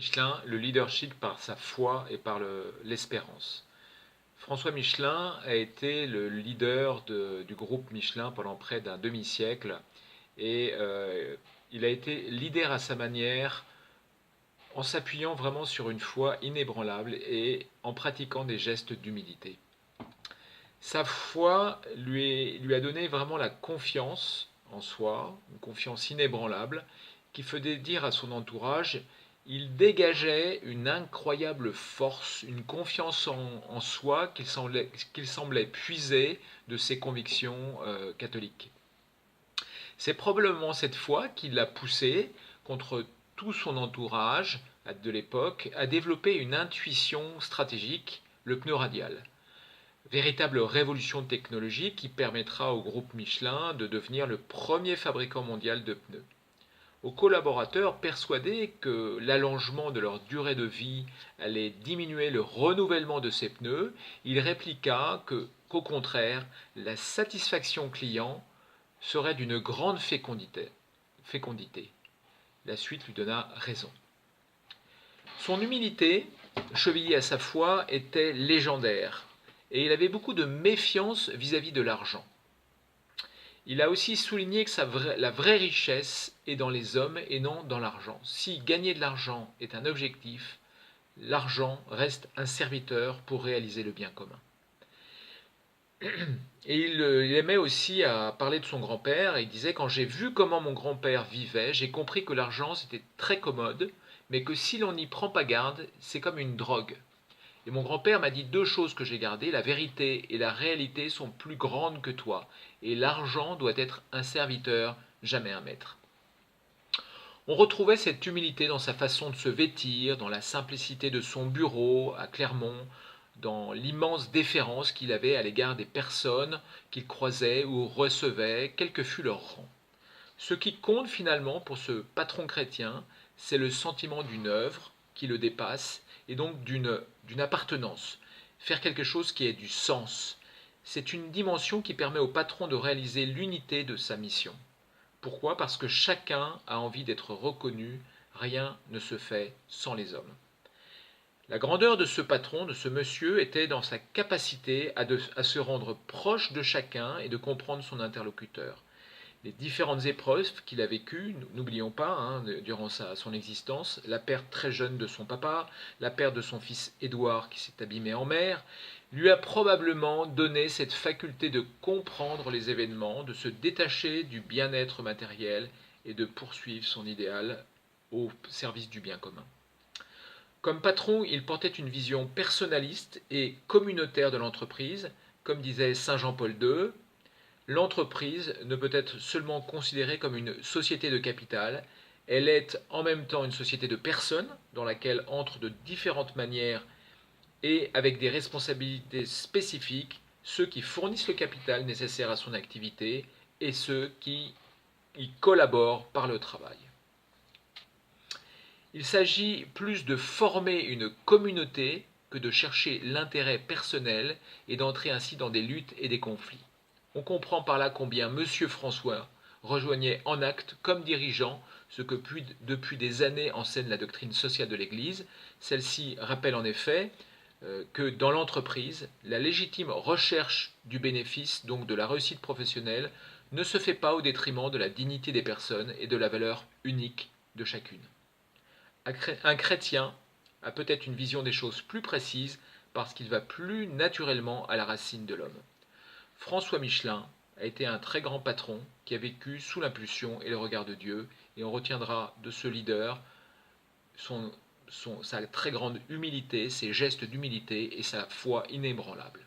Michelin, le leadership par sa foi et par l'espérance. François Michelin a été le leader du groupe Michelin pendant près d'un demi-siècle et il a été leader à sa manière en s'appuyant vraiment sur une foi inébranlable et en pratiquant des gestes d'humilité. Sa foi lui a donné vraiment la confiance en soi, une confiance inébranlable, qui faisait dire à son entourage, il dégageait une incroyable force, une confiance en soi qu'il semblait puiser de ses convictions catholiques. C'est probablement cette foi qui l'a poussé, contre tout son entourage de l'époque, à développer une intuition stratégique, le pneu radial. Véritable révolution technologique qui permettra au groupe Michelin de devenir le premier fabricant mondial de pneus. Aux collaborateurs persuadés que l'allongement de leur durée de vie allait diminuer le renouvellement de ces pneus, il répliqua qu'au contraire, la satisfaction client serait d'une grande fécondité. La suite lui donna raison. Son humilité, chevillée à sa foi, était légendaire et il avait beaucoup de méfiance vis-à-vis de l'argent. Il a aussi souligné que la vraie richesse est dans les hommes et non dans l'argent. Si gagner de l'argent est un objectif, l'argent reste un serviteur pour réaliser le bien commun. Et il aimait aussi à parler de son grand-père. Il disait, quand j'ai vu comment mon grand-père vivait, j'ai compris que l'argent c'était très commode, mais que si l'on n'y prend pas garde, c'est comme une drogue. Et mon grand-père m'a dit deux choses que j'ai gardées, la vérité et la réalité sont plus grandes que toi, et l'argent doit être un serviteur, jamais un maître. On retrouvait cette humilité dans sa façon de se vêtir, dans la simplicité de son bureau à Clermont, dans l'immense déférence qu'il avait à l'égard des personnes qu'il croisait ou recevait, quel que fût leur rang. Ce qui compte finalement pour ce patron chrétien, c'est le sentiment d'une œuvre qui le dépasse et donc d'une appartenance. Faire quelque chose qui ait du sens. C'est une dimension qui permet au patron de réaliser l'unité de sa mission. Pourquoi? Parce que chacun a envie d'être reconnu, rien ne se fait sans les hommes. La grandeur de ce patron, de ce monsieur, était dans sa capacité à se rendre proche de chacun et de comprendre son interlocuteur. Les différentes épreuves qu'il a vécues, n'oublions pas, durant son existence, la perte très jeune de son papa, la perte de son fils Édouard qui s'est abîmé en mer, lui a probablement donné cette faculté de comprendre les événements, de se détacher du bien-être matériel et de poursuivre son idéal au service du bien commun. Comme patron, il portait une vision personnaliste et communautaire de l'entreprise, comme disait Saint Jean-Paul II. L'entreprise ne peut être seulement considérée comme une société de capital, elle est en même temps une société de personnes dans laquelle entrent de différentes manières et avec des responsabilités spécifiques ceux qui fournissent le capital nécessaire à son activité et ceux qui y collaborent par le travail. Il s'agit plus de former une communauté que de chercher l'intérêt personnel et d'entrer ainsi dans des luttes et des conflits. On comprend par là combien M. François rejoignait en acte, comme dirigeant, ce que depuis des années enseigne la doctrine sociale de l'Église. Celle-ci rappelle en effet que dans l'entreprise, la légitime recherche du bénéfice, donc de la réussite professionnelle, ne se fait pas au détriment de la dignité des personnes et de la valeur unique de chacune. Un chrétien a peut-être une vision des choses plus précise parce qu'il va plus naturellement à la racine de l'homme. François Michelin a été un très grand patron qui a vécu sous l'impulsion et le regard de Dieu, et on retiendra de ce leader sa très grande humilité, ses gestes d'humilité et sa foi inébranlable.